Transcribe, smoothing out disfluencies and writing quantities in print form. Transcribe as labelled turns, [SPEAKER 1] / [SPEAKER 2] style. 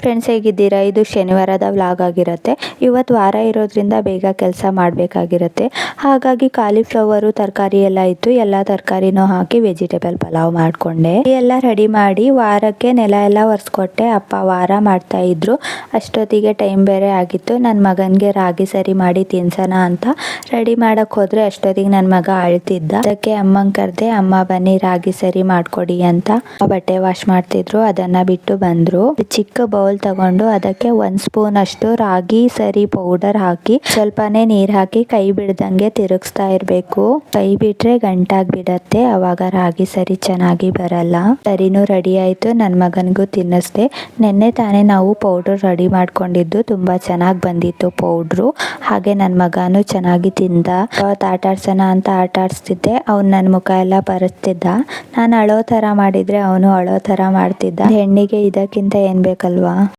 [SPEAKER 1] Friends, ಹೇಗಿದ್ದೀರಾ? ಇದು ಶನಿವಾರದ vlog ಆಗಿರುತ್ತೆ. ಇವತ್ತು ವಾರ ಇರೋದ್ರಿಂದ ಬೇಗ ಕೆಲಸ ಮಾಡಬೇಕಾಗಿರುತ್ತೆ. ಹಾಗಾಗಿ ಕಾಲಿಫ್ಲವರು ತರಕಾರಿ ಎಲ್ಲ ಇತ್ತು. ಎಲ್ಲ ತರಕಾರಿನೂ ಹಾಕಿ ವೆಜಿಟೇಬಲ್ ಪಲಾವ್ ಮಾಡಿಕೊಂಡೆ. ಎಲ್ಲ ರೆಡಿ ಮಾಡಿ ವಾರಕ್ಕೆ ನೆಲ ಎಲ್ಲ ಒರೆಸ್ಕೊಟ್ಟೆ. ಅಪ್ಪ ವಾರ ಮಾಡ್ತಾ ಇದ್ರು. ಅಷ್ಟೊತ್ತಿಗೆ ಟೈಮ್ ಬೇರೆ ಆಗಿತ್ತು. ನನ್ನ ಮಗನಿಗೆ ರಾಗಿ ಸರಿ ಮಾಡಿ ತಿನ್ಸೋಣ ಅಂತ ರೆಡಿ ಮಾಡಕ್ ಹೋದ್ರೆ ಅಷ್ಟೊತ್ತಿಗೆ ನನ್ನ ಮಗ ಅಳ್ತಿದ್ದ. ಅದಕ್ಕೆ ಅಮ್ಮಂಗೆ ಕರೆದೆ. ಅಮ್ಮ ಬನ್ನಿ ರಾಗಿ ಸರಿ ಮಾಡ್ಕೊಡಿ ಅಂತ. ಬಟ್ಟೆ ವಾಶ್ ಮಾಡ್ತಿದ್ರು, ಅದನ್ನ ಬಿಟ್ಟು ಬಂದ್ರು. ಚಿಕ್ಕ ಬೌಲ್ ತಗೊಂಡು ಅದಕ್ಕೆ 1 ಸ್ಪೂನ್ ಅಷ್ಟು ರಾಗಿ ಸರಿ ಪೌಡರ್ ಹಾಕಿ ಸ್ವಲ್ಪನೇ ನೀರ್ ಹಾಕಿ ಕೈ ಬಿಡ್ದಂಗೆ ತಿರುಗಿಸ್ತಾ ಇರ್ಬೇಕು. ಕೈ ಬಿಟ್ರೆ ಗಂಟಾಗ್ಬಿಡತ್ತೆ, ಅವಾಗ ರಾಗಿ ಸರಿ ಚೆನ್ನಾಗಿ ಬರಲ್ಲ. ಸರಿನೂ ರೆಡಿ ಆಯ್ತು. ನನ್ನ ಮಗನಿಗೂ ತಿನ್ನಿಸ್ದೆ. ನೆನ್ನೆ ತಾನೇ ನಾವು ಪೌಡರ್ ರೆಡಿ ಮಾಡ್ಕೊಂಡಿದ್ದು, ತುಂಬಾ ಚೆನ್ನಾಗಿ ಬಂದಿತ್ತು ಪೌಡ್ರು. ಹಾಗೆ ನನ್ನ ಮಗನೂ ಚೆನ್ನಾಗಿ ತಿಂದ. ಅವತ್ತು ಆಟ ಆಡ್ಸೋಣ ಅಂತ ಆಟ ಆಡಿಸ್ತಿದ್ದೆ. ಅವ್ನು ನನ್ನ ಮುಖ ಎಲ್ಲ ಬರೆಸ್ತಿದ್ದ. ನಾನು ಅಳೋ ತರ ಮಾಡಿದ್ರೆ ಅವನು ಅಳೋ ತರ ಮಾಡ್ತಿದ್ದ. ಹೆಣ್ಣಿಗೆ ಇದಕ್ಕಿಂತ ಏನ್ ಬೇಕಲ್ವಾ?